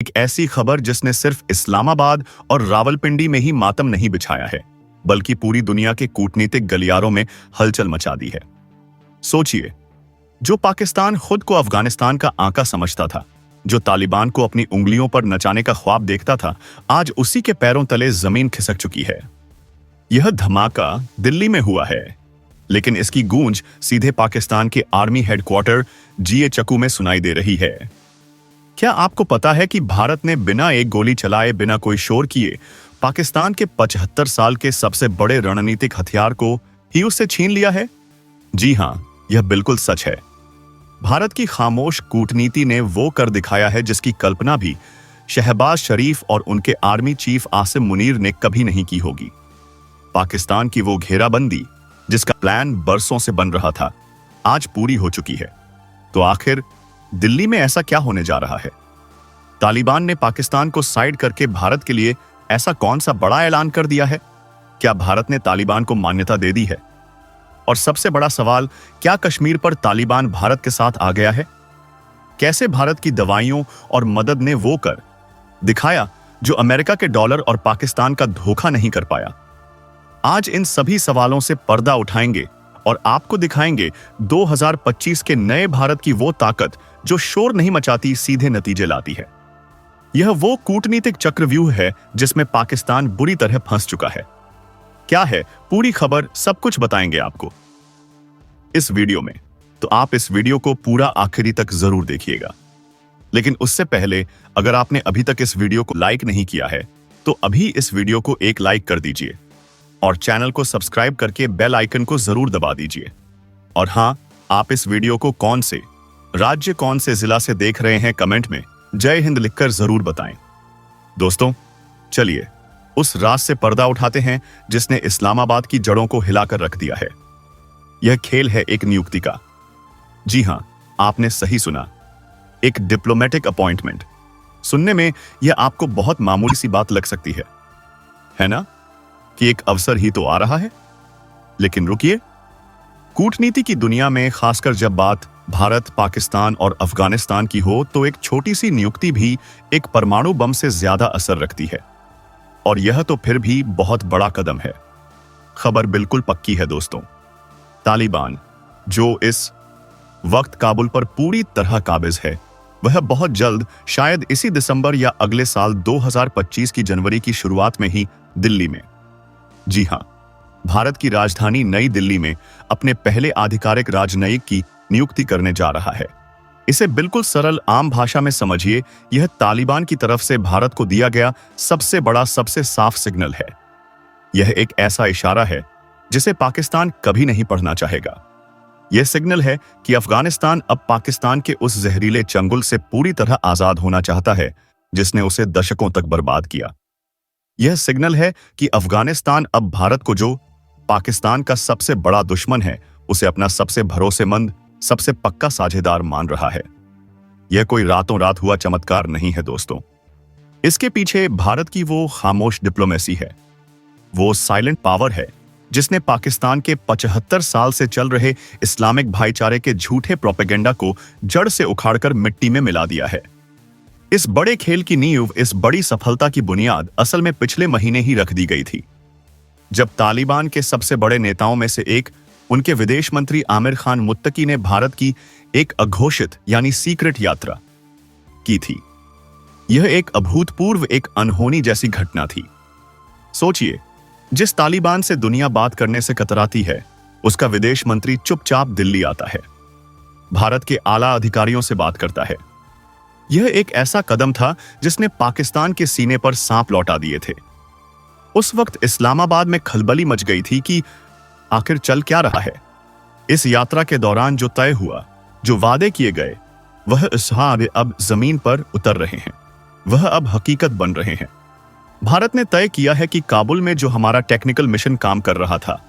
एक ऐसी खबर जिसने सिर्फ इस्लामाबाद और रावलपिंडी में ही मातम नहीं बिछाया है, बल्कि पूरी दुनिया के कूटनीतिक गलियारों में हलचल मचा दी है। सोचिए, जो पाकिस्तान खुद को अफगानिस्तान का आका समझता था, जो तालिबान को अपनी उंगलियों पर नचाने का ख्वाब देखता था, आज उसी के पैरों तले जमीन खिसक चुकी है। यह धमाका दिल्ली में हुआ है, लेकिन इसकी गूंज सीधे पाकिस्तान के आर्मी हेडक्वार्टर जीए चक्कू में सुनाई दे रही है। क्या आपको पता है कि भारत ने बिना एक गोली चलाए, बिना कोई शोर किए, पाकिस्तान के 75 साल के सबसे बड़े रणनीतिक हथियार को ही उससे छीन लिया है? जी हां, यह बिल्कुल सच है। भारत की खामोश कूटनीति ने वो कर दिखाया है जिसकी कल्पना भी शहबाज शरीफ और उनके आर्मी चीफ आसिम मुनीर ने कभी नहीं की होगी। पाकिस्तान की वो घेराबंदी, जिसका प्लान बरसों से बन रहा था, आज पूरी हो चुकी है। तो आखिर दिल्ली में ऐसा क्या होने जा रहा है? तालिबान ने पाकिस्तान को साइड करके भारत के लिए ऐसा कौन सा बड़ा ऐलान कर दिया है? क्या भारत ने तालिबान को मान्यता दे दी है? और सबसे बड़ा सवाल, क्या कश्मीर पर तालिबान भारत के साथ आ गया है? कैसे भारत की दवाइयों और मदद ने वो कर दिखाया जो अमेरिका के डॉलर और पाकिस्तान का धोखा नहीं कर पाया? आज इन सभी सवालों से पर्दा उठाएंगे और आपको दिखाएंगे 2025 के नए भारत की वो ताकत जो शोर नहीं मचाती, सीधे नतीजे लाती है। यह वो कूटनीतिक चक्रव्यूह है जिसमें पाकिस्तान बुरी तरह फंस चुका है। क्या है पूरी खबर, सब कुछ बताएंगे आपको इस वीडियो में। तो आप इस वीडियो को पूरा आखिरी तक जरूर देखिएगा। लेकिन उससे पहले, अगर आपने अभी तक इस वीडियो को लाइक नहीं किया है तो अभी इस वीडियो को एक लाइक कर दीजिए और चैनल को सब्सक्राइब करके बेल आइकन को जरूर दबा दीजिए। और हां, आप इस वीडियो को कौन से राज्य, कौन से जिला से देख रहे हैं, कमेंट में जय हिंद लिखकर जरूर बताएं। दोस्तों, चलिए उस राज से पर्दा उठाते हैं जिसने इस्लामाबाद की जड़ों को हिलाकर रख दिया है। यह खेल है एक नियुक्ति का। जी हां, आपने सही सुना, एक डिप्लोमेटिक अपॉइंटमेंट। सुनने में यह आपको बहुत मामूली सी बात लग सकती है ना, कि एक अवसर ही तो आ रहा है। लेकिन रुकिए, कूटनीति की दुनिया में खासकर जब बात भारत, पाकिस्तान और अफगानिस्तान की हो तो एक छोटी सी नियुक्ति भी एक परमाणु बम से ज्यादा असर रखती है। और यह तो फिर भी बहुत बड़ा कदम है। खबर बिल्कुल पक्की है दोस्तों। तालिबान, जो इस वक्त काबुल पर पूरी तरह काबिज है, वह बहुत जल्द, शायद इसी दिसंबर या अगले साल 2025 की जनवरी की शुरुआत में ही दिल्ली में, जी हां, भारत की राजधानी नई दिल्ली में अपने पहले आधिकारिक राजनयिक की नियुक्ति करने जा रहा है। इसे बिल्कुल सरल आम भाषा में समझिए, यह तालिबान की तरफ से भारत को दिया गया सबसे बड़ा, सबसे साफ सिग्नल है। यह एक ऐसा इशारा है जिसे पाकिस्तान कभी नहीं पढ़ना चाहेगा। यह सिग्नल है कि अफगानिस्तान अब पाकिस्तान के उस जहरीले चंगुल से पूरी तरह आजाद होना चाहता है जिसने उसे दशकों तक बर्बाद किया। यह सिग्नल है कि अफगानिस्तान अब भारत को, जो पाकिस्तान का सबसे बड़ा दुश्मन है, उसे अपना सबसे भरोसेमंद, सबसे पक्का साझेदार मान रहा है। यह कोई रातों रात हुआ चमत्कार नहीं है दोस्तों। इसके पीछे भारत की वो खामोश डिप्लोमेसी है, वो साइलेंट पावर है जिसने पाकिस्तान के 75 साल से चल रहे इस्लामिक भाईचारे के झूठे प्रोपेगेंडा को जड़ से उखाड़कर मिट्टी में मिला दिया है। इस बड़े खेल की नींव, इस बड़ी सफलता की बुनियाद असल में पिछले महीने ही रख दी गई थी, जब तालिबान के सबसे बड़े नेताओं में से एक, उनके विदेश मंत्री आमिर खान मुत्तकी ने भारत की एक अघोषित यानी सीक्रेट यात्रा की थी। यह एक अभूतपूर्व, एक अनहोनी जैसी घटना थी। सोचिए, जिस तालिबान से दुनिया बात करने से कतराती है, उसका विदेश मंत्री चुपचाप दिल्ली आता है, भारत के आला अधिकारियों से बात करता है। यह एक ऐसा कदम था जिसने पाकिस्तान के सीने पर सांप लौटा दिए थे। उस वक्त इस्लामाबाद में खलबली मच गई थी कि आखिर चल क्या रहा है। इस यात्रा के दौरान जो तय हुआ, जो वादे किए गए, वह अब जमीन पर उतर रहे हैं, वह अब हकीकत बन रहे हैं। भारत ने तय किया है कि काबुल में जो हमारा टेक्निकल मिशन काम कर रहा था,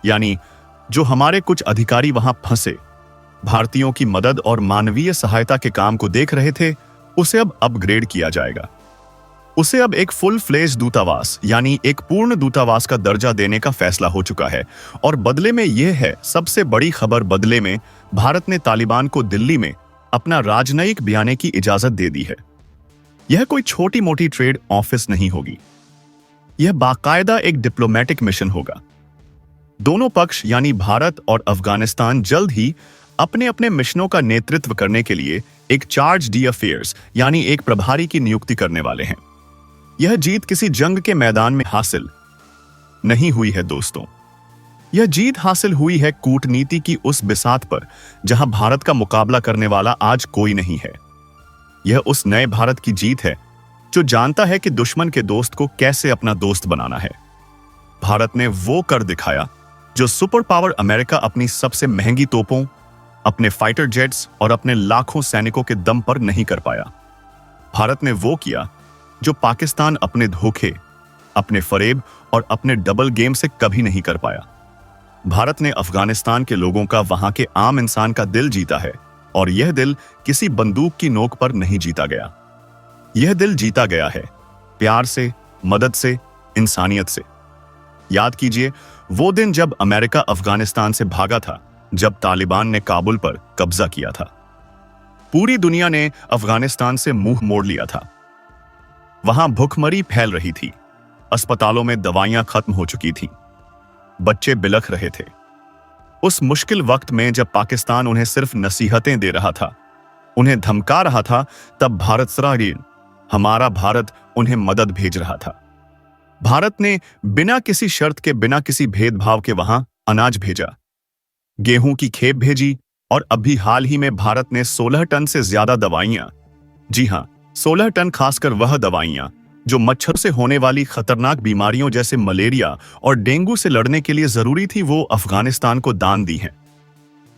यानी जो हमारे कुछ अधिकारी वहां फंसे, भारतीयों की मदद और मानवीय सहायता के काम को देख रहे थे, उसे अब अपग्रेड किया जाएगा। उसे अब एक फुल फ्लेज दूतावास, यानी एक पूर्ण दूतावास का दर्जा देने का फैसला हो चुका है। और बदले में यह है सबसे बड़ी खबर, बदले में भारत ने तालिबान को दिल्ली में अपना राजनयिक बयाने की इजाजत दे दी है। यह कोई छोटी मोटी ट्रेड ऑफिस नहीं होगी, यह बाकायदा एक डिप्लोमेटिक मिशन होगा। दोनों पक्ष यानी भारत और अफगानिस्तान जल्द ही अपने अपने मिशनों का नेतृत्व करने के लिए एक चार्ज डी अफेयर्स यानी एक प्रभारी की नियुक्ति करने वाले हैं। यह जीत किसी जंग के मैदान में हासिल नहीं हुई है दोस्तों, यह जीत हासिल हुई है कूटनीति की उस बिसात पर जहां भारत का मुकाबला करने वाला आज कोई नहीं है। यह उस नए भारत की जीत है जो जानता है कि दुश्मन के दोस्त को कैसे अपना दोस्त बनाना है। भारत ने वो कर दिखाया जो सुपर पावर अमेरिका अपनी सबसे महंगी तोपों, अपने फाइटर जेट्स और अपने लाखों सैनिकों के दम पर नहीं कर पाया। भारत ने वो किया जो पाकिस्तान अपने धोखे, अपने फरेब और अपने डबल गेम से कभी नहीं कर पाया। भारत ने अफगानिस्तान के लोगों का, वहां के आम इंसान का दिल जीता है, और यह दिल किसी बंदूक की नोक पर नहीं जीता गया। यह दिल जीता गया है प्यार से, मदद से, इंसानियत से। याद कीजिए वो दिन जब अमेरिका अफगानिस्तान से भागा था, जब तालिबान ने काबुल पर कब्जा किया था। पूरी दुनिया ने अफगानिस्तान से मुंह मोड़ लिया था। वहां भुखमरी फैल रही थी, अस्पतालों में दवाइयां खत्म हो चुकी थीं, बच्चे बिलख रहे थे। उस मुश्किल वक्त में जब पाकिस्तान उन्हें सिर्फ नसीहतें दे रहा था, उन्हें धमका रहा था, तब भारत सराहनीय, हमारा भारत उन्हें मदद भेज रहा था। भारत ने बिना किसी शर्त के, बिना किसी भेदभाव के वहां अनाज भेजा, गेहूं की खेप भेजी, और अभी हाल ही में भारत ने 16 टन से ज्यादा दवाइयां, जी हां 16 टन, खासकर वह दवाइयां जो मच्छर से होने वाली खतरनाक बीमारियों जैसे मलेरिया और डेंगू से लड़ने के लिए जरूरी थी, वो अफगानिस्तान को दान दी हैं।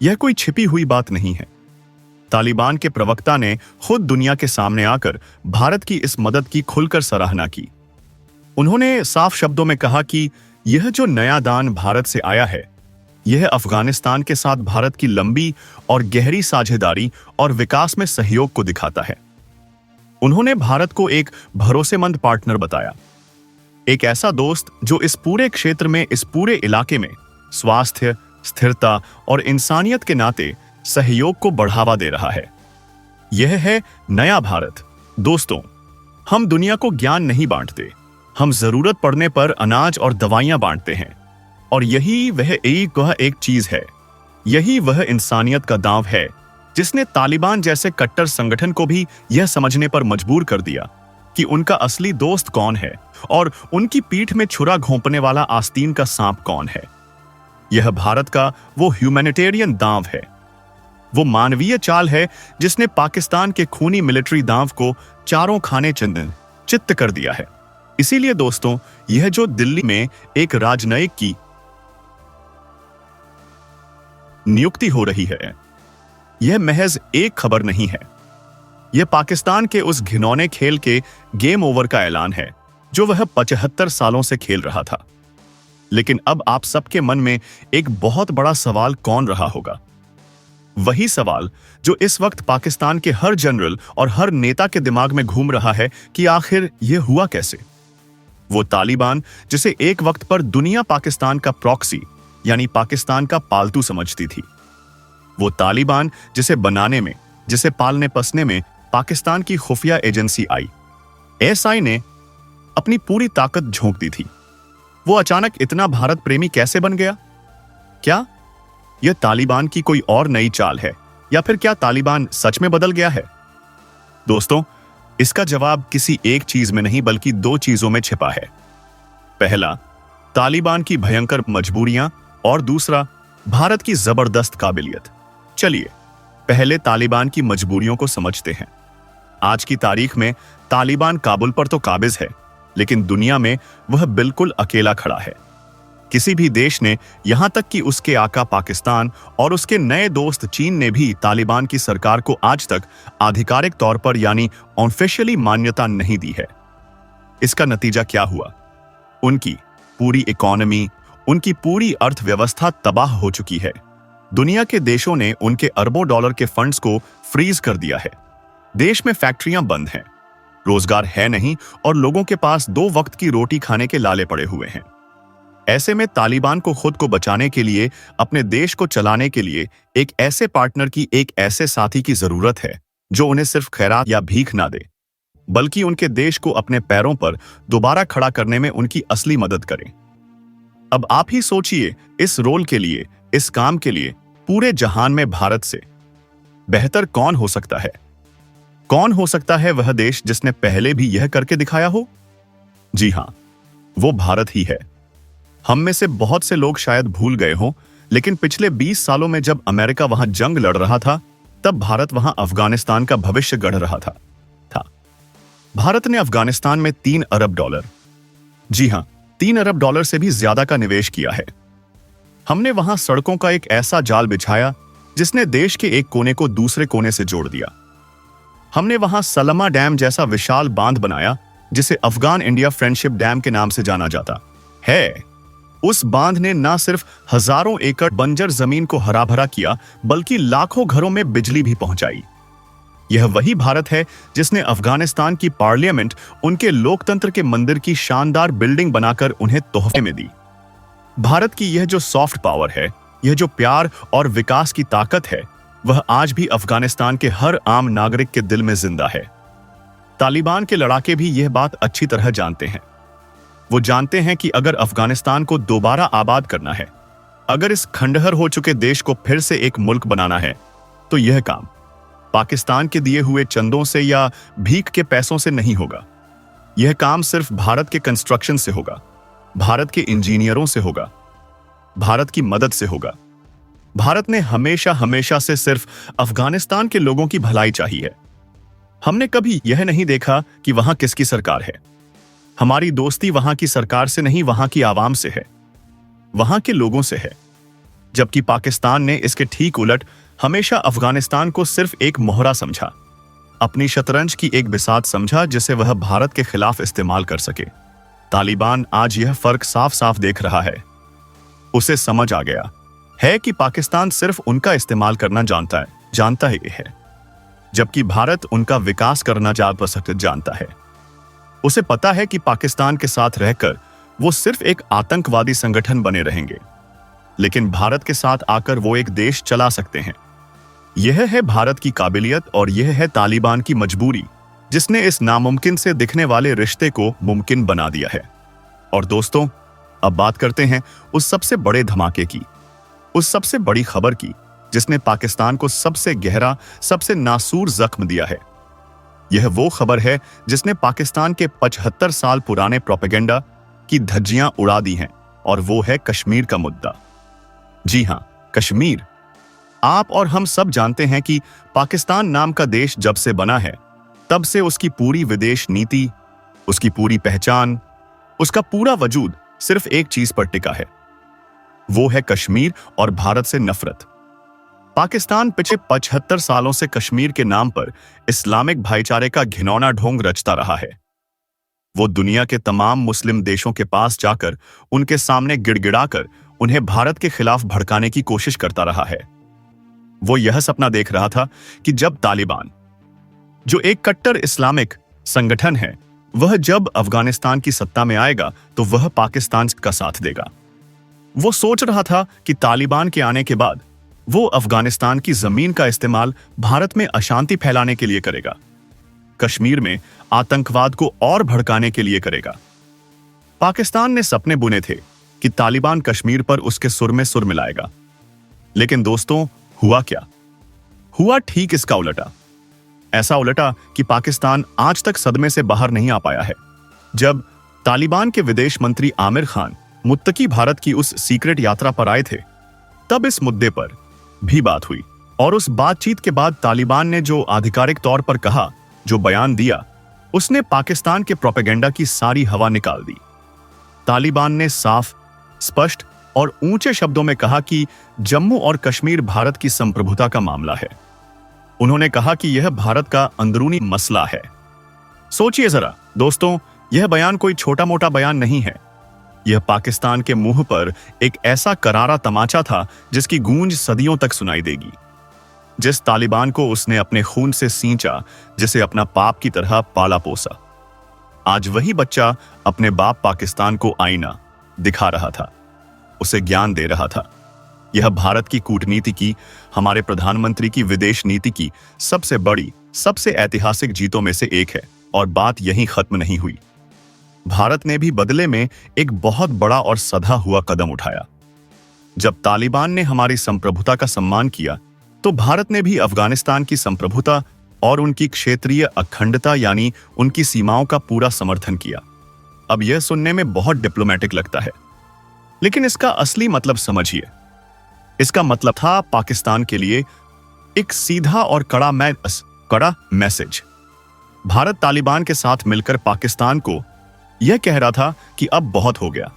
यह कोई छिपी हुई बात नहीं है। तालिबान के प्रवक्ता ने खुद दुनिया के सामने आकर भारत की इस मदद की खुलकर सराहना की। उन्होंने साफ शब्दों में कहा कि यह जो नया दान भारत से आया है, यह अफगानिस्तान के साथ भारत की लंबी और गहरी साझेदारी और विकास में सहयोग को दिखाता है। उन्होंने भारत को एक भरोसेमंद पार्टनर बताया, एक ऐसा दोस्त जो इस पूरे क्षेत्र में, इस पूरे इलाके में स्वास्थ्य, स्थिरता और इंसानियत के नाते सहयोग को बढ़ावा दे रहा है। यह है नया भारत। दोस्तों, हम दुनिया को ज्ञान नहीं बांटते, हम जरूरत पड़ने पर अनाज और दवाइयां बांटते हैं, और यही वह एक चीज है, यही वह इंसानियत का दांव है जिसने तालिबान जैसे कट्टर संगठन को भी यह समझने पर मजबूर कर दिया कि उनका असली दोस्त कौन है और उनकी पीठ में छुरा घोंपने वाला आस्तीन का सांप कौन है। यह भारत का वो ह्यूमैनिटेरियन दांव है, वो मानवीय चाल है जिसने पाकिस्तान के खूनी मिलिट्री दांव को चारों खाने चित्त कर दिया है। इसीलिए दोस्तों, यह जो दिल्ली में एक राजनयिक की नियुक्ति हो रही है, यह महज एक खबर नहीं है। यह पाकिस्तान के उस घिनौने खेल के गेम ओवर का ऐलान है जो वह 75 सालों से खेल रहा था। लेकिन अब आप सबके मन में एक बहुत बड़ा सवाल कौन रहा होगा? वही सवाल जो इस वक्त पाकिस्तान के हर जनरल और हर नेता के दिमाग में घूम रहा है कि आखिर यह हुआ कैसे? वो तालिबान जिसे एक वक्त पर दुनिया पाकिस्तान का प्रॉक्सी यानी पाकिस्तान का पालतू समझती थी, वो तालिबान जिसे बनाने में, जिसे पालने पसने में पाकिस्तान की खुफिया एजेंसी आईएसआई ने अपनी पूरी ताकत झोंक दी थी, वो अचानक इतना भारत प्रेमी कैसे बन गया? क्या यह तालिबान की कोई और नई चाल है, या फिर क्या तालिबान सच में बदल गया है? दोस्तों, इसका जवाब किसी एक चीज में नहीं बल्कि दो चीजों में छिपा है। पहला, तालिबान की भयंकर मजबूरियां, और दूसरा, भारत की जबरदस्त काबिलियत। चलिए पहले तालिबान की मजबूरियों को समझते हैं। आज की तारीख में तालिबान काबुल पर तो काबिज है, लेकिन दुनिया में वह बिल्कुल अकेला खड़ा है। किसी भी देश ने, यहां तक कि उसके आका पाकिस्तान और उसके नए दोस्त चीन ने भी तालिबान की सरकार को आज तक आधिकारिक तौर पर यानी ऑफिशियली मान्यता नहीं दी है। इसका नतीजा क्या हुआ? उनकी पूरी इकोनॉमी, उनकी पूरी अर्थव्यवस्था तबाह हो चुकी है। दुनिया के देशों ने उनके अरबों डॉलर के फंड्स को फ्रीज कर दिया है। देश में फैक्ट्रियां बंद हैं, रोजगार है नहीं, और लोगों के पास 2 वक्त की रोटी खाने के लाले पड़े हुए हैं। ऐसे में तालिबान को खुद को बचाने के लिए, अपने देश को चलाने के लिए एक ऐसे पार्टनर की, एक ऐसे साथी की जरूरत है जो उन्हें सिर्फ खैरात या भीख ना दे, बल्कि उनके देश को अपने पैरों पर दोबारा खड़ा करने में उनकी असली मदद करें। अब आप ही सोचिए, इस रोल के लिए, इस काम के लिए पूरे जहान में भारत से बेहतर कौन हो सकता है? कौन हो सकता है वह देश जिसने पहले भी यह करके दिखाया हो? जी हां, वो भारत ही है। हम में से बहुत से लोग शायद भूल गए हों, लेकिन पिछले 20 सालों में जब अमेरिका वहां जंग लड़ रहा था, तब भारत वहां अफगानिस्तान का भविष्य गढ़ रहा था। भारत ने अफगानिस्तान में $3 अरब, जी हां, $3 अरब से भी ज्यादा का निवेश किया है। हमने वहां सड़कों का एक ऐसा जाल बिछाया जिसने देश के एक कोने को दूसरे कोने से जोड़ दिया। हमने वहां सलमा डैम जैसा विशाल बांध बनाया, जिसे अफगान इंडिया फ्रेंडशिप डैम के नाम से जाना जाता है। उस बांध ने न सिर्फ हजारों एकड़ बंजर जमीन को हरा भरा किया, बल्कि लाखों घरों में बिजली भी पहुंचाई। यह वही भारत है जिसने अफगानिस्तान की पार्लियामेंट उनके लोकतंत्र के मंदिर की शानदार बिल्डिंग बनाकर उन्हें तोहफे में दी। भारत की यह जो सॉफ्ट पावर है, यह जो प्यार और विकास की ताकत है, वह आज भी अफगानिस्तान के हर आम नागरिक के दिल में जिंदा है। तालिबान के लड़ाके भी यह बात अच्छी तरह जानते हैं। वो जानते हैं कि अगर अफगानिस्तान को दोबारा आबाद करना है, अगर इस खंडहर हो चुके देश को फिर से एक मुल्क बनाना है, तो यह काम पाकिस्तान के दिए हुए चंदों से या भीख के पैसों से नहीं होगा। यह काम सिर्फ भारत के कंस्ट्रक्शन से होगा, भारत के इंजीनियरों से होगा, भारत की मदद से होगा। भारत ने हमेशा हमेशा से सिर्फ अफगानिस्तान के लोगों की भलाई चाही है। हमने कभी यह नहीं देखा कि वहां किसकी सरकार है। हमारी दोस्ती वहां की सरकार से नहीं, वहां की आवाम से है, वहां के लोगों से है। जबकि पाकिस्तान ने इसके ठीक उलट हमेशा अफगानिस्तान को सिर्फ एक मोहरा समझा, अपनी शतरंज की एक बिसात समझा जिसे वह भारत के खिलाफ इस्तेमाल कर सके। तालिबान आज यह फर्क साफ साफ देख रहा है। उसे समझ आ गया है कि पाकिस्तान सिर्फ उनका इस्तेमाल करना जानता है, जबकि भारत उनका विकास करना जानता है। उसे पता है कि पाकिस्तान के साथ रहकर वो सिर्फ एक आतंकवादी संगठन बने रहेंगे, लेकिन भारत के साथ आकर वो एक देश चला सकते हैं। यह है भारत की काबिलियत और यह है तालिबान की मजबूरी, जिसने इस नामुमकिन से दिखने वाले रिश्ते को मुमकिन बना दिया है। और दोस्तों, अब बात करते हैं उस सबसे बड़े धमाके की, उस सबसे बड़ी खबर की, जिसने पाकिस्तान को सबसे गहरा, सबसे नासूर जख्म दिया है। यह वो खबर है जिसने पाकिस्तान के 75 साल पुराने प्रोपेगेंडा की धज्जियां उड़ा दी हैं, और वो है कश्मीर का मुद्दा। जी हां, कश्मीर। आप और हम सब जानते हैं कि पाकिस्तान नाम का देश जब से बना है, तब से उसकी पूरी विदेश नीति, उसकी पूरी पहचान, उसका पूरा वजूद सिर्फ एक चीज पर टिका है, वो है कश्मीर और भारत से नफरत। पाकिस्तान पिछले 75 सालों से कश्मीर के नाम पर इस्लामिक भाईचारे का घिनौना ढोंग रचता रहा है। वो दुनिया के तमाम मुस्लिम देशों के पास जाकर उनके सामने गिड़गिड़ाकर उन्हें भारत के खिलाफ भड़काने की कोशिश करता रहा है। वो यह सपना देख रहा था कि जब तालिबान, जो एक कट्टर इस्लामिक संगठन है, वह जब अफगानिस्तान की सत्ता में आएगा तो वह पाकिस्तान का साथ देगा। वो सोच रहा था कि तालिबान के आने के बाद वो अफगानिस्तान की जमीन का इस्तेमाल भारत में अशांति फैलाने के लिए करेगा, कश्मीर में आतंकवाद को और भड़काने के लिए करेगा। पाकिस्तान ने सपने बुने थे कि तालिबान कश्मीर पर उसके सुर में सुर मिलाएगा, लेकिन दोस्तों, हुआ क्या? हुआ ठीक इसका उलटा। ऐसा उलटा कि पाकिस्तान आज तक सदमे से बाहर नहीं आ पाया है। जब तालिबान के विदेश मंत्री आमिर खान मुत्तकी भारत की उस सीक्रेट यात्रा पर आए थे, तब इस मुद्दे पर भी बात हुई, और उस बातचीत के बाद तालिबान ने जो आधिकारिक तौर पर कहा, जो बयान दिया, उसने पाकिस्तान के प्रोपेगेंडा की सारी हवा निकाल दी। तालिबान ने साफ, स्पष्ट और ऊंचे शब्दों में कहा कि जम्मू और कश्मीर भारत की संप्रभुता का मामला है। उन्होंने कहा कि यह भारत का अंदरूनी मसला है। सोचिए जरा दोस्तों, यह बयान कोई छोटा मोटा बयान नहीं है। यह पाकिस्तान के मुंह पर एक ऐसा करारा तमाचा था जिसकी गूंज सदियों तक सुनाई देगी। जिस तालिबान को उसने अपने खून से सींचा, जिसे अपना बाप की तरह पाला पोसा, आज वही बच्चा अपने बाप पाकिस्तान को आईना दिखा रहा था, उसे ज्ञान दे रहा था। यह भारत की कूटनीति की, हमारे प्रधानमंत्री की विदेश नीति की सबसे बड़ी, सबसे ऐतिहासिक जीतों में से एक है। और बात यहीं खत्म नहीं हुई। भारत ने भी बदले में एक बहुत बड़ा और सधा हुआ कदम उठाया। जब तालिबान ने हमारी संप्रभुता का सम्मान किया, तो भारत ने भी अफगानिस्तान की संप्रभुता और उनकी क्षेत्रीय अखंडता यानी उनकी सीमाओं का पूरा समर्थन किया। अब यह सुनने में बहुत डिप्लोमेटिक लगता है, लेकिन इसका असली मतलब समझिए। इसका मतलब था पाकिस्तान के लिए एक सीधा और कड़ा मैसेज। भारत तालिबान के साथ मिलकर पाकिस्तान को यह कह रहा था कि अब बहुत हो गया,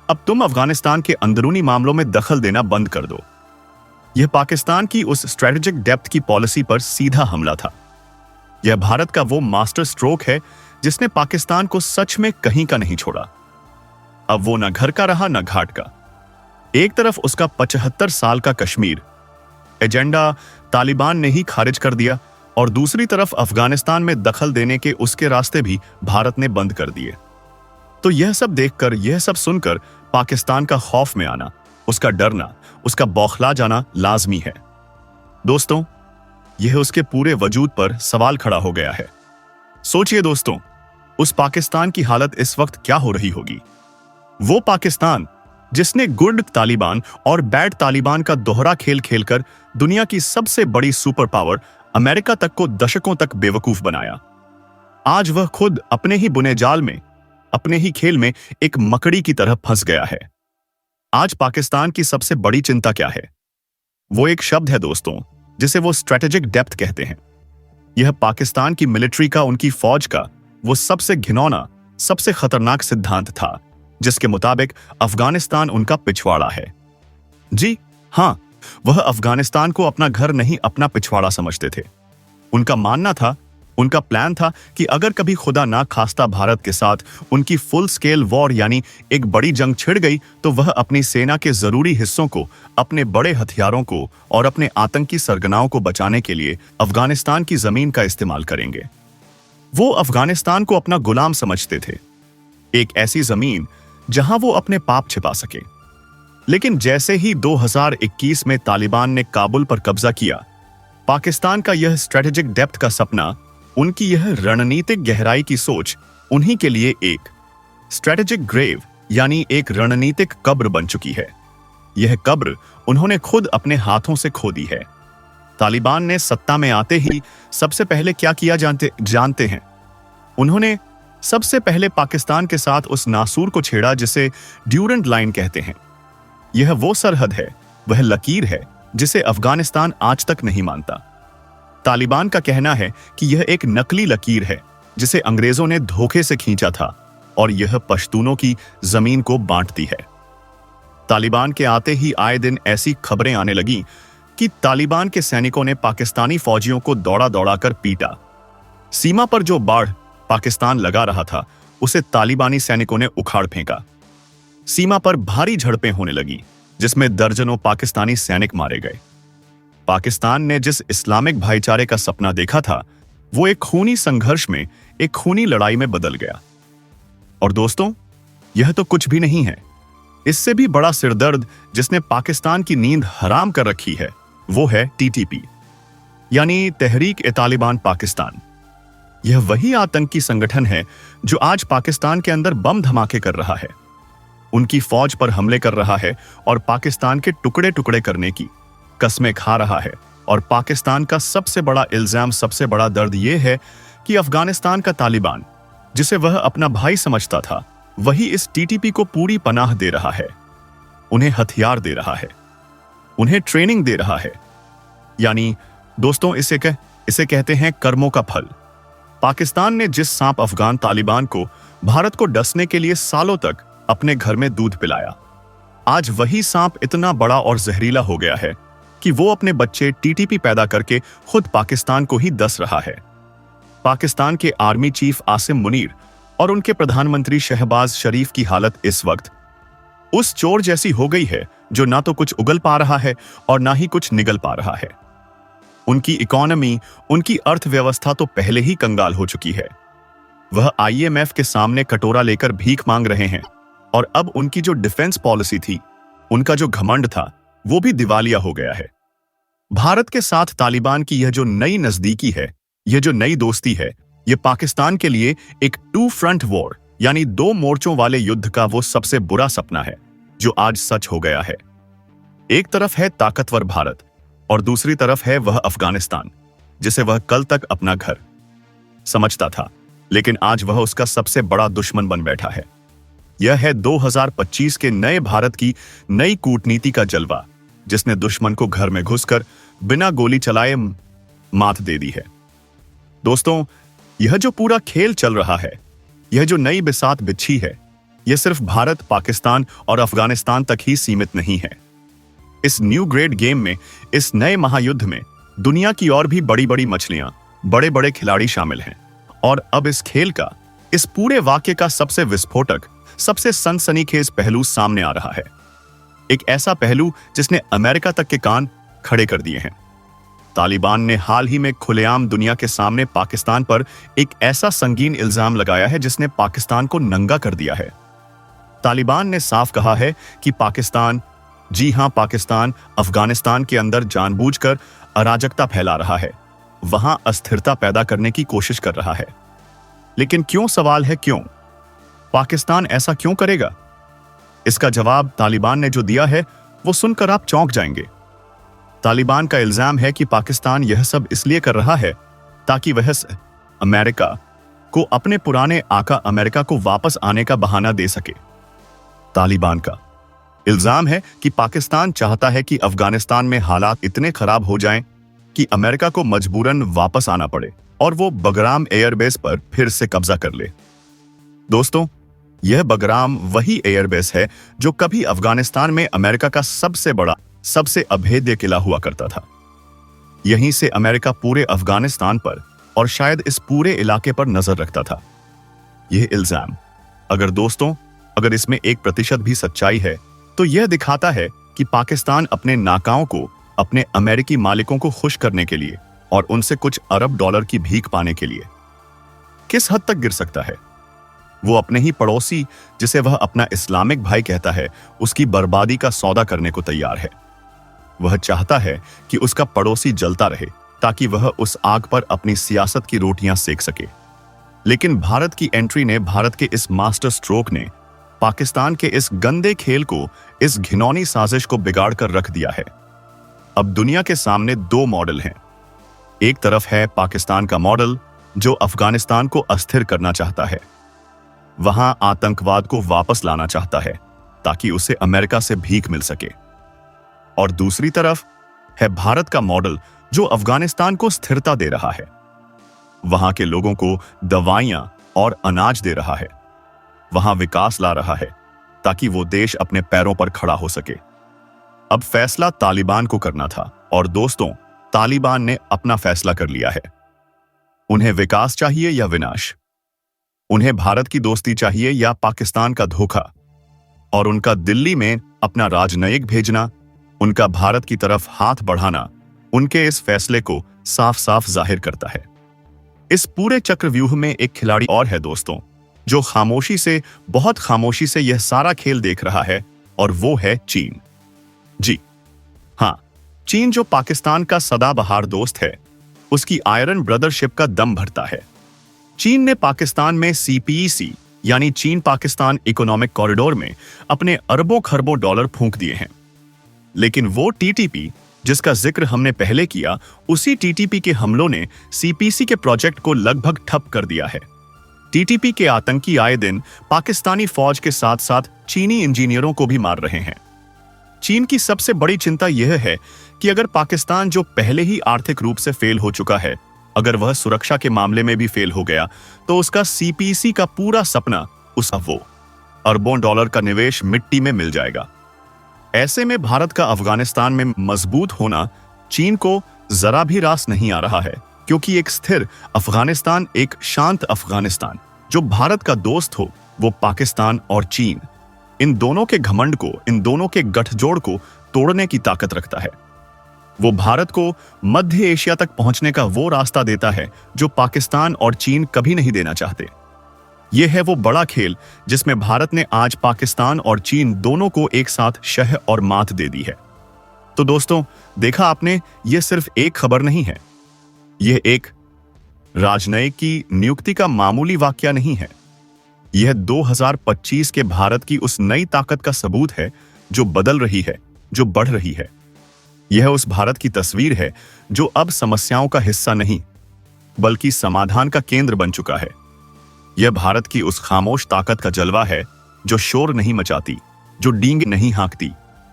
अब तुम अफगानिस्तान के अंदरूनी मामलों में दखल देना बंद कर दो। यह पाकिस्तान की उस स्ट्रेटेजिक डेप्थ की पॉलिसी पर सीधा हमला था। यह भारत का वो मास्टर स्ट्रोक है जिसने पाकिस्तान को सच में कहीं का नहीं छोड़ा। अब वो न घर का रहा न घाट का। एक तरफ उसका 75 साल का कश्मीर एजेंडा तालिबान ने ही खारिज कर दिया, और दूसरी तरफ अफगानिस्तान में दखल देने के उसके रास्ते भी भारत ने बंद कर दिए। तो यह सब देखकर, यह सब सुनकर पाकिस्तान का खौफ में आना, उसका डरना, उसका बौखला जाना लाजमी है। दोस्तों, यह उसके पूरे वजूद पर सवाल खड़ा हो गया है। सोचिए दोस्तों, उस पाकिस्तान की हालत इस वक्त क्या हो रही होगी। वो पाकिस्तान जिसने गुड तालिबान और बैड तालिबान का दोहरा खेल खेलकर दुनिया की सबसे बड़ी सुपर पावर अमेरिका तक को दशकों तक बेवकूफ बनाया। आज वह खुद अपने ही बुने जाल में, अपने ही खेल में एक मकड़ी की तरह फंस गया है। आज पाकिस्तान की सबसे बड़ी चिंता क्या है? वो एक शब्द है दोस्तों, जिसे वो स्ट्रेटेजिक डेप्थ कहते हैं। यह पाकिस्तान की मिलिट्री का, उनकी फौज का वो सबसे घिनौना, सबसे खतरनाक सिद्धांत था, जिसके मुताबिक अफगानिस्तान उनका पिछवाड़ा है। जी हां, वह अफगानिस्तान को अपना घर नहीं, अपना पिछवाड़ा समझते थे। उनका मानना था, उनका प्लान था कि अगर कभी खुदा ना खास्ता भारत के साथ उनकी फुल स्केल वॉर यानी एक बड़ी जंग छिड़ गई, तो वह अपनी सेना के जरूरी हिस्सों को, अपने बड़े हथियारों को और अपने आतंकी सरगनाओं को बचाने के लिए अफगानिस्तान की जमीन का इस्तेमाल करेंगे। वो अफगानिस्तान को अपना गुलाम समझते थे, एक ऐसी जमीन जहां वो अपने पाप छिपा सके। लेकिन जैसे ही 2021 में तालिबान ने काबुल पर कब्जा किया, पाकिस्तान का यह स्ट्रेटेजिक डेप्थ का सपना, उनकी यह रणनीतिक गहराई की सोच उन्हीं के लिए एक स्ट्रेटेजिक ग्रेव यानी एक रणनीतिक कब्र बन चुकी है। यह कब्र उन्होंने खुद अपने हाथों से खोदी है। तालिबान ने सत्ता में आते ही सबसे पहले क्या किया जानते हैं? उन्होंने सबसे पहले पाकिस्तान के साथ उस नासूर को छेड़ा जिसे ड्यूरेंट लाइन कहते हैं। यह वो सरहद है, वह लकीर है जिसे अफगानिस्तान आज तक नहीं मानता। तालिबान का कहना है कि यह एक नकली लकीर है जिसे अंग्रेजों ने धोखे से खींचा था, और यह पश्तूनों की जमीन को बांटती है। तालिबान के आते ही आए दिन ऐसी खबरें आने लगी कि तालिबान के सैनिकों ने पाकिस्तानी फौजियों को दौड़ा दौड़ा कर पीटा। सीमा पर जो बाढ़ पाकिस्तान लगा रहा था, उसे तालिबानी सैनिकों ने उखाड़ फेंका। सीमा पर भारी झड़पें होने लगी, जिसमें दर्जनों पाकिस्तानी सैनिक मारे गए। पाकिस्तान ने जिस इस्लामिक भाईचारे का सपना देखा था, वो एक खूनी संघर्ष में, एक खूनी लड़ाई में बदल गया। और दोस्तों, यह तो कुछ भी नहीं है। इससे भी बड़ा सिरदर्द जिसने पाकिस्तान की नींद हराम कर रखी है, वो है टीटीपी यानी तहरीक-ए-तालिबान पाकिस्तान। यह वही आतंकी संगठन है जो आज पाकिस्तान के अंदर बम धमाके कर रहा है, उनकी फौज पर हमले कर रहा है और पाकिस्तान के टुकड़े टुकड़े करने की कस्में खा रहा है। और पाकिस्तान का सबसे बड़ा इल्जाम, सबसे बड़ा दर्द यह है कि अफगानिस्तान का तालिबान, जिसे वह अपना भाई समझता था, वही इस टीटीपी को पूरी पनाह दे रहा है, उन्हें हथियार दे रहा है, उन्हें ट्रेनिंग दे रहा है। यानी दोस्तों, इसे कहते हैं कर्मों का फल। पाकिस्तान ने जिस सांप अफगान तालिबान को भारत को डसने के लिए सालों तक अपने घर में दूध पिलाया, आज वही सांप इतना बड़ा और जहरीला हो गया है कि वो अपने बच्चे टीटीपी पैदा करके खुद पाकिस्तान को ही डस रहा है। पाकिस्तान के आर्मी चीफ आसिम मुनीर और उनके प्रधानमंत्री शहबाज शरीफ की हालत इस वक्त उस चोर जैसी हो गई है जो ना तो कुछ उगल पा रहा है और ना ही कुछ निगल पा रहा है। उनकी इकोनॉमी, उनकी अर्थव्यवस्था तो पहले ही कंगाल हो चुकी है। वह आईएमएफ के सामने कटोरा लेकर भीख मांग रहे हैं, और अब उनकी जो डिफेंस पॉलिसी थी, उनका जो घमंड था, वो भी दिवालिया हो गया है। भारत के साथ तालिबान की यह जो नई नजदीकी है, यह जो नई दोस्ती है, ये पाकिस्तान के लिए एक टू फ्रंट वॉर यानी दो मोर्चों वाले युद्ध का वो सबसे बुरा सपना है जो आज सच हो गया है। एक तरफ है ताकतवर भारत और दूसरी तरफ है वह अफगानिस्तान जिसे वह कल तक अपना घर समझता था, लेकिन आज वह उसका सबसे बड़ा दुश्मन बन बैठा है। यह है 2025 के नए भारत की नई कूटनीति का जलवा, जिसने दुश्मन को घर में घुसकर बिना गोली चलाए मात दे दी है। दोस्तों, यह जो पूरा खेल चल रहा है, यह जो नई बिसात बिछी है, यह सिर्फ भारत, पाकिस्तान और अफगानिस्तान तक ही सीमित नहीं है। इस न्यू ग्रेड गेम में, इस नए महायुद्ध में दुनिया की और भी बड़ी बड़ी मछलियां, बड़े बड़े खिलाड़ी शामिल हैं। और अब इस खेल का, इस पूरे वाक्य का सबसे विस्फोटक, सबसे सनसनीखेज पहलू सामने आ रहा है। एक ऐसा पहलू जिसने अमेरिका तक के कान खड़े कर दिए हैं। तालिबान ने हाल ही में खुलेआम दुनिया के सामने पाकिस्तान पर एक ऐसा संगीन इल्जाम लगाया है जिसने पाकिस्तान को नंगा कर दिया है। तालिबान ने साफ कहा है कि पाकिस्तान, जी हां पाकिस्तान, अफगानिस्तान के अंदर जानबूझकर अराजकता फैला रहा है, वहां अस्थिरता पैदा करने की कोशिश कर रहा है। लेकिन क्यों? सवाल है क्यों? पाकिस्तान ऐसा क्यों करेगा? इसका जवाब तालिबान ने जो दिया है वो सुनकर आप चौंक जाएंगे। तालिबान का इल्जाम है कि पाकिस्तान यह सब इसलिए कर रहा है ताकि वह अमेरिका को अपने पुराने आका अमेरिका को वापस आने का बहाना दे सके। तालिबान का इल्जाम है कि पाकिस्तान चाहता है कि अफगानिस्तान में हालात इतने खराब हो जाएं कि अमेरिका को मजबूरन वापस आना पड़े और वो बगराम एयरबेस पर फिर से कब्जा कर ले। दोस्तों, यह बगराम वही एयरबेस है जो कभी अफगानिस्तान में अमेरिका का सबसे बड़ा, सबसे अभेद्य किला हुआ करता था। यहीं से अमेरिका पूरे अफगानिस्तान पर और शायद इस पूरे इलाके पर नजर रखता था। यह इल्जाम, अगर इसमें 1% भी सच्चाई है, तो यह दिखाता है कि पाकिस्तान अपने नाकाओं को, अपने अमेरिकी मालिकों को खुश करने के लिए और उनसे कुछ अरब डॉलर की भीख पाने के लिए किस हद तक गिर सकता है। वो अपने ही पड़ोसी, जिसे वह अपना इस्लामिक भाई कहता है, उसकी बर्बादी का सौदा करने को तैयार है। वह चाहता है कि उसका पड़ोसी जलता रहे ताकि वह उस आग पर अपनी सियासत की रोटियां सेक सके। लेकिन भारत की एंट्री ने, भारत के इस मास्टर स्ट्रोक ने पाकिस्तान के इस गंदे खेल को, इस घिनौनी साजिश को बिगाड़ कर रख दिया है। अब दुनिया के सामने दो मॉडल हैं। एक तरफ है पाकिस्तान का मॉडल जो अफगानिस्तान को अस्थिर करना चाहता है, वहां आतंकवाद को वापस लाना चाहता है ताकि उसे अमेरिका से भीख मिल सके। और दूसरी तरफ है भारत का मॉडल जो अफगानिस्तान को स्थिरता दे रहा है, वहां के लोगों को दवाइयां और अनाज दे रहा है, वहां विकास ला रहा है ताकि वो देश अपने पैरों पर खड़ा हो सके। अब फैसला तालिबान को करना था और दोस्तों, तालिबान ने अपना फैसला कर लिया है। उन्हें विकास चाहिए या विनाश, उन्हें भारत की दोस्ती चाहिए या पाकिस्तान का धोखा। और उनका दिल्ली में अपना राजनयिक भेजना, उनका भारत की तरफ हाथ बढ़ाना उनके इस फैसले को साफ साफ जाहिर करता है। इस पूरे चक्रव्यूह में एक खिलाड़ी और है दोस्तों, जो खामोशी से, बहुत खामोशी से यह सारा खेल देख रहा है, और वो है चीन। जी हां, चीन जो पाकिस्तान का सदाबहार दोस्त है, उसकी आयरन ब्रदरशिप का दम भरता है। चीन ने पाकिस्तान में CPEC यानी चीन पाकिस्तान इकोनॉमिक कॉरिडोर में अपने अरबों खरबों डॉलर फूंक दिए हैं। लेकिन वो TTP जिसका जिक्र हमने पहले किया, उसी TTP के हमलों ने CPEC के प्रोजेक्ट को लगभग ठप कर दिया है। TTP के आतंकी आए दिन पाकिस्तानी फौज के साथ साथ चीनी इंजीनियरों को भी मार रहे हैं। चीन की सबसे बड़ी चिंता यह है कि अगर पाकिस्तान, जो पहले ही आर्थिक रूप से फेल हो चुका है, अगर वह सुरक्षा के मामले में भी फेल हो गया, तो उसका CPEC का पूरा सपना, उसका वो अरबों डॉलर का निवेश मिट्टी में मिल जाएगा। ऐसे में भारत का अफगानिस्तान में मजबूत होना चीन को जरा भी रास नहीं आ रहा है, क्योंकि एक स्थिर अफगानिस्तान, एक शांत अफगानिस्तान जो भारत का दोस्त हो, वो पाकिस्तान और चीन, इन दोनों के घमंड को, इन दोनों के गठजोड़ को तोड़ने की ताकत रखता है। वो भारत को मध्य एशिया तक पहुंचने का वो रास्ता देता है जो पाकिस्तान और चीन कभी नहीं देना चाहते। यह है वो बड़ा खेल जिसमें भारत ने आज पाकिस्तान और चीन दोनों को एक साथ शह और मात दे दी है। तो दोस्तों, देखा आपने, यह सिर्फ एक खबर नहीं है, यह एक राजनयिक की नियुक्ति का मामूली वाकया नहीं है। यह 2025 के भारत की उस नई ताकत का सबूत है जो बदल रही है, जो बढ़ रही है। यह उस भारत की तस्वीर है जो अब समस्याओं का हिस्सा नहीं बल्कि समाधान का केंद्र बन चुका है। यह भारत की उस खामोश ताकत का जलवा है जो शोर नहीं मचाती, जो डींग नहीं हाँकती,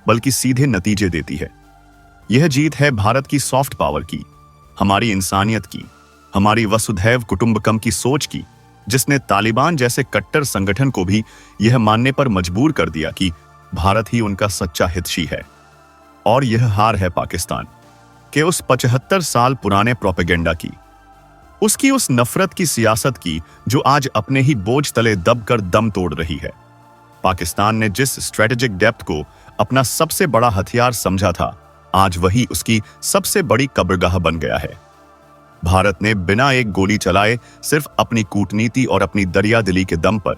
बल्कि सीधे नतीजे देती है। यह जीत है भारत की सॉफ्ट पावर की, हमारी इंसानियत की, हमारी वसुधैव कुटुंबकम की सोच की, जिसने तालिबान जैसे कट्टर संगठन को भी यह मानने पर मजबूर कर दिया कि भारत ही उनका सच्चा हितैषी है। और यह हार है पाकिस्तान के उस 75 साल पुराने प्रोपेगेंडा की, उसकी उस नफरत की सियासत की जो आज अपने ही बोझ तले दबकर दम तोड़ रही है। पाकिस्तान ने जिस स्ट्रेटेजिक डेप्थ को अपना सबसे बड़ा हथियार समझा था, आज वही उसकी सबसे बड़ी कब्रगाह बन गया है। भारत ने बिना एक गोली चलाए सिर्फ अपनी कूटनीति और अपनी दरियादिली के दम पर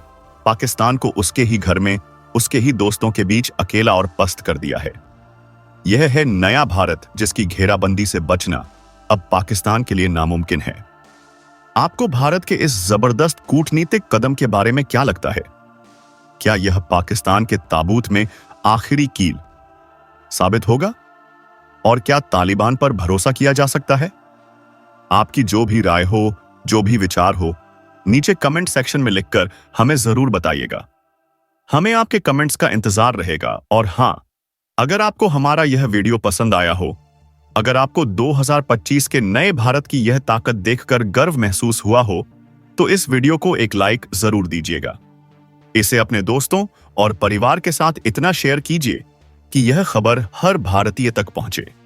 पाकिस्तान को उसके ही घर में, उसके ही दोस्तों के बीच अकेला और पस्त कर दिया है। यह है नया भारत जिसकी घेराबंदी से बचना अब पाकिस्तान के लिए नामुमकिन है। आपको भारत के इस जबरदस्त कूटनीतिक कदम के बारे में क्या लगता है? क्या यह पाकिस्तान के ताबूत में आखिरी कील साबित होगा? और क्या तालिबान पर भरोसा किया जा सकता है? आपकी जो भी राय हो, जो भी विचार हो, नीचे कमेंट सेक्शन में लिखकर हमें जरूर बताइएगा। हमें आपके कमेंट्स का इंतजार रहेगा। और हां, अगर आपको हमारा यह वीडियो पसंद आया हो, अगर आपको 2025 के नए भारत की यह ताकत देखकर गर्व महसूस हुआ हो, तो इस वीडियो को एक लाइक जरूर दीजिएगा। इसे अपने दोस्तों और परिवार के साथ इतना शेयर कीजिए कि यह खबर हर भारतीय तक पहुंचे।